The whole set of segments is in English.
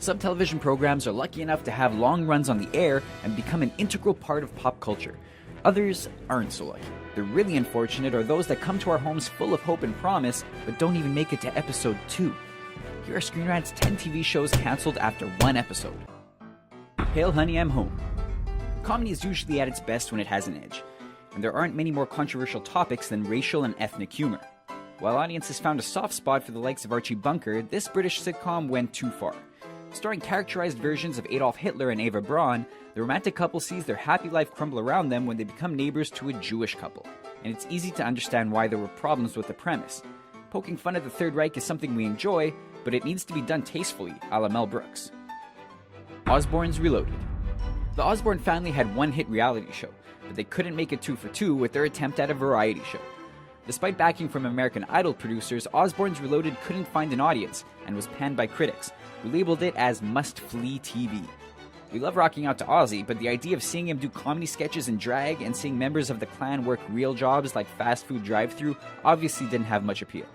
Some television programs are lucky enough to have long runs on the air and become an integral part of pop culture. Others aren't so lucky. The really unfortunate are those that come to our homes full of hope and promise, but don't even make it to episode 2. Here are Screen Rant's 10 TV shows cancelled after 1 episode. Hail Honey, I'm Home. Comedy is usually at its best when it has an edge, and there aren't many more controversial topics than racial and ethnic humor. While audiences found a soft spot for the likes of Archie Bunker, this British sitcom went too far. Starring characterized versions of Adolf Hitler and Eva Braun, the romantic couple sees their happy life crumble around them when they become neighbors to a Jewish couple, and it's easy to understand why there were problems with the premise. Poking fun at the Third Reich is something we enjoy, but it needs to be done tastefully, a la Mel Brooks. Osbournes Reloaded. The Osbourne family had one hit reality show, but they couldn't make it 2 for 2 with their attempt at a variety show. Despite backing from American Idol producers, Osbournes Reloaded couldn't find an audience and was panned by critics, who labeled it as must-flee TV. We love rocking out to Ozzy, but the idea of seeing him do comedy sketches in drag and seeing members of the clan work real jobs like fast food drive-thru obviously didn't have much appeal.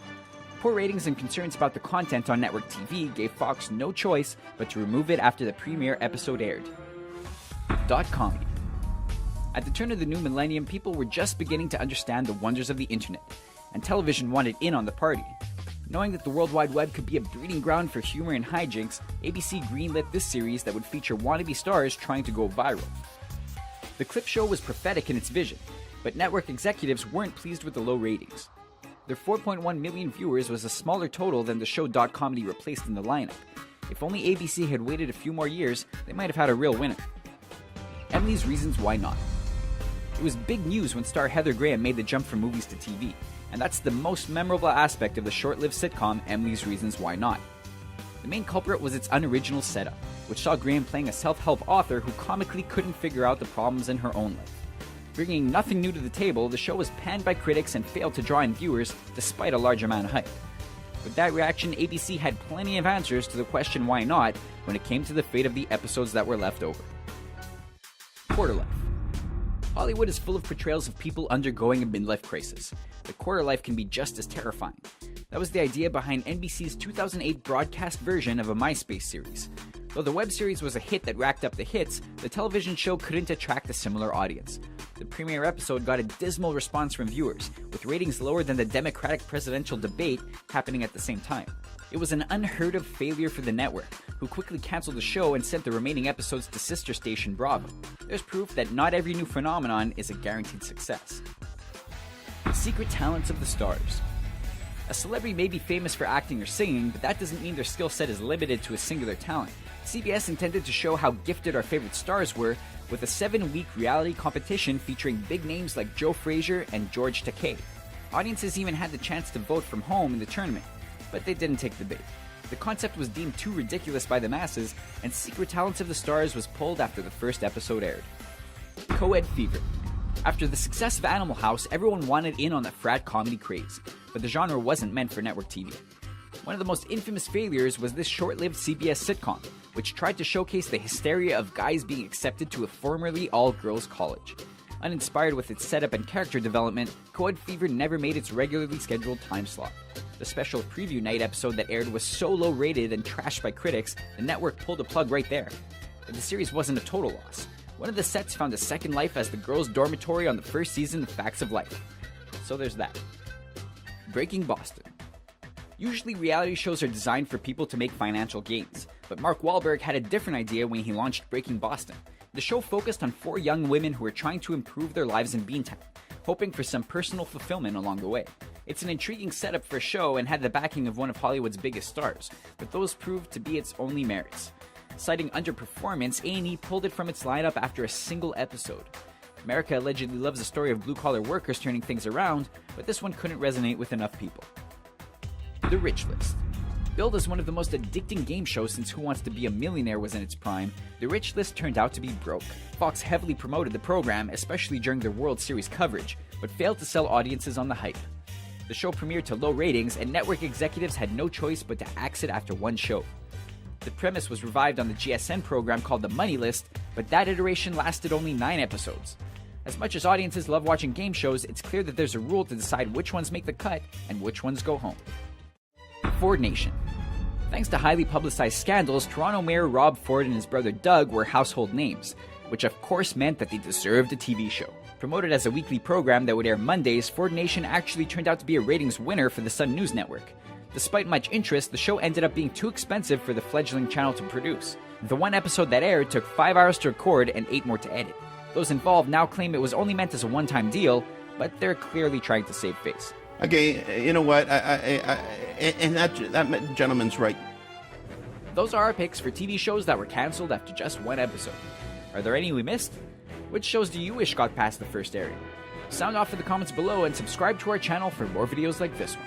Poor ratings and concerns about the content on network TV gave Fox no choice but to remove it after the premiere episode aired. Dot comedy. At the turn of the new millennium, people were just beginning to understand the wonders of the internet, and television wanted in on the party. Knowing that the World Wide Web could be a breeding ground for humor and hijinks, ABC greenlit this series that would feature wannabe stars trying to go viral. The clip show was prophetic in its vision, but network executives weren't pleased with the low ratings. Their 4.1 million viewers was a smaller total than the show Dot Comedy replaced in the lineup. If only ABC had waited a few more years, they might have had a real winner. Emily's Reasons Why Not. It was big news when star Heather Graham made the jump from movies to TV, and that's the most memorable aspect of the short-lived sitcom Emily's Reasons Why Not. The main culprit was its unoriginal setup, which saw Graham playing a self-help author who comically couldn't figure out the problems in her own life. Bringing nothing new to the table, the show was panned by critics and failed to draw in viewers despite a large amount of hype. With that reaction, ABC had plenty of answers to the question why not when it came to the fate of the episodes that were left over. Quarter life. Hollywood is full of portrayals of people undergoing a midlife crisis. The quarter life can be just as terrifying. That was the idea behind NBC's 2008 broadcast version of a MySpace series. Though the web series was a hit that racked up the hits, the television show couldn't attract a similar audience. The premiere episode got a dismal response from viewers, with ratings lower than the Democratic presidential debate happening at the same time. It was an unheard of failure for the network, who quickly canceled the show and sent the remaining episodes to sister station Bravo. There's proof that not every new phenomenon is a guaranteed success. Secret talents of the stars. A celebrity may be famous for acting or singing, but that doesn't mean their skill set is limited to a singular talent. CBS intended to show how gifted our favorite stars were with a 7-week reality competition featuring big names like Joe Frazier and George Takei. Audiences even had the chance to vote from home in the tournament, but they didn't take the bait. The concept was deemed too ridiculous by the masses, and Secret Talents of the Stars was pulled after the first episode aired. Co-ed fever. After the success of Animal House, everyone wanted in on the frat comedy craze, but the genre wasn't meant for network TV. One of the most infamous failures was this short-lived CBS sitcom, which tried to showcase the hysteria of guys being accepted to a formerly all-girls college. Uninspired with its setup and character development, Co-ed Fever never made its regularly scheduled time slot. The special preview night episode that aired was so low rated and trashed by critics, the network pulled the plug right there. But the series wasn't a total loss. One of the sets found a second life as the girls' dormitory on the first season of Facts of Life. So there's that. Breaking Boston. Usually reality shows are designed for people to make financial gains, but Mark Wahlberg had a different idea when he launched Breaking Boston. The show focused on 4 young women who were trying to improve their lives in Beantown, hoping for some personal fulfillment along the way. It's an intriguing setup for a show and had the backing of one of Hollywood's biggest stars, but those proved to be its only merits. Citing underperformance, A&E pulled it from its lineup after a single episode. America allegedly loves the story of blue-collar workers turning things around, but this one couldn't resonate with enough people. The Rich List. Billed as one of the most addicting game shows since Who Wants to Be a Millionaire was in its prime, The Rich List turned out to be broke. Fox heavily promoted the program, especially during their World Series coverage, but failed to sell audiences on the hype. The show premiered to low ratings, and network executives had no choice but to axe it after one show. The premise was revived on the GSN program called The Money List, but that iteration lasted only 9 episodes. As much as audiences love watching game shows, it's clear that there's a rule to decide which ones make the cut and which ones go home. Ford Nation. Thanks to highly publicized scandals, Toronto Mayor Rob Ford and his brother Doug were household names, which of course meant that they deserved a TV show. Promoted as a weekly program that would air Mondays, Ford Nation actually turned out to be a ratings winner for the Sun News Network. Despite much interest, the show ended up being too expensive for the fledgling channel to produce. The one episode that aired took 5 hours to record and 8 more to edit. Those involved now claim it was only meant as a one-time deal, but they're clearly trying to save face. Okay, you know what? And that gentleman's right. Those are our picks for TV shows that were cancelled after just one episode. Are there any we missed? Which shows do you wish got past the first airing? Sound off in the comments below and subscribe to our channel for more videos like this one.